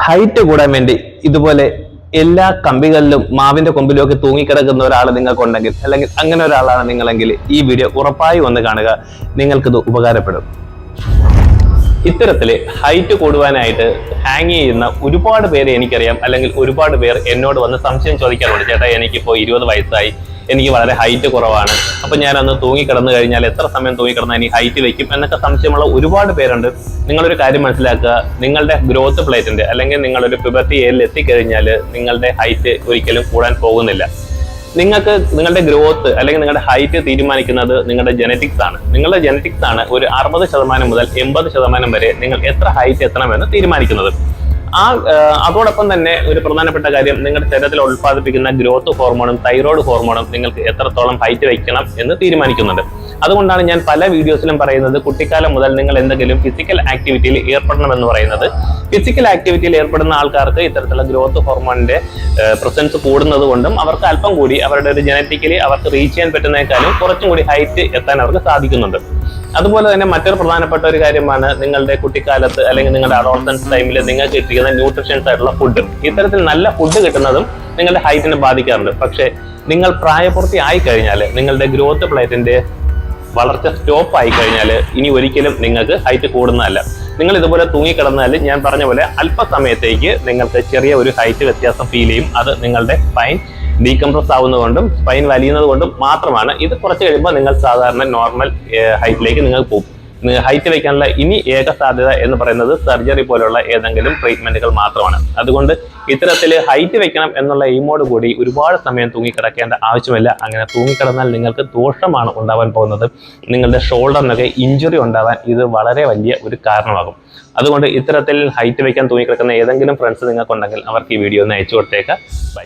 Height കൂടാൻ വേണ്ടി ഇതുപോലെ എല്ലാ കമ്പികളിലും മാവിന്റെ കൊമ്പിലൊക്കെ തൂങ്ങിക്കിടക്കുന്ന ഒരാൾ നിങ്ങൾക്കുണ്ടെങ്കിൽ, അല്ലെങ്കിൽ അങ്ങനെ ഒരാളാണ് നിങ്ങളെങ്കിൽ ഈ വീഡിയോ ഉറപ്പായി ഒന്ന് കാണുക. നിങ്ങൾക്കിത് ഉപകാരപ്പെടും. ഇത്തരത്തില് ഹൈറ്റ് കൂടുവാനായിട്ട് ഹാങ് ചെയ്യുന്ന ഒരുപാട് പേര് എനിക്കറിയാം, അല്ലെങ്കിൽ ഒരുപാട് പേർ എന്നോട് വന്ന് സംശയം ചോദിക്കാറുണ്ട്. ചേട്ടാ, എനിക്കിപ്പോ 20 വയസ്സായി, എനിക്ക് വളരെ ഹൈറ്റ് കുറവാണ്, അപ്പൊ ഞാനന്ന് തൂങ്ങിക്കിടന്നു കഴിഞ്ഞാൽ എത്ര സമയം തൂങ്ങിക്കിടന്നാൽ എനിക്ക് ഹൈറ്റ് വെക്കും എന്നൊക്കെ സംശയമുള്ള ഒരുപാട് പേരുണ്ട്. നിങ്ങളൊരു കാര്യം മനസ്സിലാക്കുക, നിങ്ങളുടെ ഗ്രോത്ത് പ്ലേറ്റിന്റെ അല്ലെങ്കിൽ നിങ്ങളൊരു പ്യൂബർട്ടി ഏജിൽ എത്തിക്കഴിഞ്ഞാൽ നിങ്ങളുടെ ഹൈറ്റ് ഒരിക്കലും കൂടാൻ പോകുന്നില്ല. നിങ്ങൾക്ക് നിങ്ങളുടെ ഗ്രോത്ത് അല്ലെങ്കിൽ നിങ്ങളുടെ ഹൈറ്റ് തീരുമാനിക്കുന്നത് നിങ്ങളുടെ ജനറ്റിക്സ് ആണ്. നിങ്ങളുടെ ജനറ്റിക്സ് ആണ് ഒരു 60% മുതൽ 80% വരെ നിങ്ങൾ എത്ര ഹൈറ്റ് എത്തണമെന്ന് തീരുമാനിക്കുന്നത്. അതോടൊപ്പം തന്നെ ഒരു പ്രധാനപ്പെട്ട കാര്യം, നിങ്ങളുടെ ശരീരത്തിൽ ഉൽപ്പാദിപ്പിക്കുന്ന ഗ്രോത്ത് ഹോർമോണും തൈറോയ്ഡ് ഹോർമോണും നിങ്ങൾക്ക് എത്രത്തോളം ഹൈറ്റ് വയ്ക്കണം എന്ന് തീരുമാനിക്കുന്നുണ്ട്. അതുകൊണ്ടാണ് ഞാൻ പല വീഡിയോസിലും പറയുന്നത്, കുട്ടിക്കാലം മുതൽ നിങ്ങൾ എന്തെങ്കിലും ഫിസിക്കൽ ആക്ടിവിറ്റിയിൽ ഏർപ്പെടണമെന്ന് പറയുന്നത്. ഫിസിക്കൽ ആക്ടിവിറ്റിയിൽ ഏർപ്പെടുന്ന ആൾക്കാർക്ക് ഇത്തരത്തിലുള്ള ഗ്രോത്ത് ഹോർമോണിന്റെ പ്രസൻസ് കൂടുന്നത് കൊണ്ടും അവർക്ക് അല്പം കൂടി അവരുടെ ഒരു ജനറ്റിക്കലി അവർക്ക് റീച്ച് ചെയ്യാൻ പറ്റുന്നതിനേക്കാളും കുറച്ചും കൂടി ഹൈറ്റ് എത്താൻ അവർക്ക് സാധിക്കുന്നുണ്ട്. അതുപോലെ തന്നെ മറ്റൊരു പ്രധാനപ്പെട്ട ഒരു കാര്യമാണ്, നിങ്ങളുടെ കുട്ടിക്കാലത്ത് അല്ലെങ്കിൽ നിങ്ങളുടെ അഡോളസൻസ് ടൈമിൽ നിങ്ങൾക്ക് കിട്ടിക്കുന്ന ന്യൂട്രീഷ്യൻസ് ആയിട്ടുള്ള ഫുഡ്. ഇത്തരത്തിൽ നല്ല ഫുഡ് കിട്ടുന്നതും നിങ്ങളുടെ ഹൈറ്റിനെ ബാധിക്കാറുണ്ട്. പക്ഷേ നിങ്ങൾ പ്രായപൂർത്തി ആയി കഴിഞ്ഞാൽ, നിങ്ങളുടെ ഗ്രോത്ത് പ്ലേറ്റിന്റെ വളർച്ച സ്റ്റോപ്പ് ആയി കഴിഞ്ഞാൽ ഇനി ഒരിക്കലും നിങ്ങൾക്ക് ഹൈറ്റ് കൂടുന്നതല്ല. നിങ്ങൾ ഇതുപോലെ തൂങ്ങിക്കിടന്നാൽ ഞാൻ പറഞ്ഞ പോലെ അല്പസമയത്തേക്ക് നിങ്ങൾക്ക് ചെറിയ ഒരു ഹൈറ്റ് വ്യത്യാസം ഫീൽ ചെയ്യും. അത് നിങ്ങളുടെ സ്പൈൻ ഡീകംപ്രസ് ആവുന്നതുകൊണ്ടും സ്പൈൻ വലിയുന്നത് കൊണ്ടും മാത്രമാണ്. ഇത് കുറച്ച് കഴിയുമ്പോൾ നിങ്ങൾ സാധാരണ നോർമൽ ഹൈറ്റിലേക്ക് നിങ്ങൾ പോകും. ഹൈറ്റ് വയ്ക്കാനുള്ള ഇനി ഏക സാധ്യത എന്ന് പറയുന്നത് സർജറി പോലുള്ള ഏതെങ്കിലും ട്രീറ്റ്മെന്റുകൾ മാത്രമാണ്. അതുകൊണ്ട് ഇത്തരത്തിൽ ഹൈറ്റ് വെക്കണം എന്നുള്ള എയിമോട് കൂടി ഒരുപാട് സമയം തൂങ്ങിക്കിടക്കേണ്ട ആവശ്യമില്ല. അങ്ങനെ തൂങ്ങിക്കിടന്നാൽ നിങ്ങൾക്ക് ദോഷമാണ് ഉണ്ടാവാൻ പോകുന്നത്. നിങ്ങളുടെ ഷോൾഡറിനൊക്കെ ഇഞ്ചുറി ഉണ്ടാവാൻ ഇത് വളരെ വലിയ ഒരു കാരണമാകും. അതുകൊണ്ട് ഇത്തരത്തിൽ ഹൈറ്റ് വയ്ക്കാൻ തൂങ്ങിക്കിടക്കുന്ന ഏതെങ്കിലും ഫ്രണ്ട്സ് നിങ്ങൾക്കുണ്ടെങ്കിൽ അവർക്ക് ഈ വീഡിയോ ഒന്ന് അയച്ചു കൊടുത്തേക്കാം. ബൈ.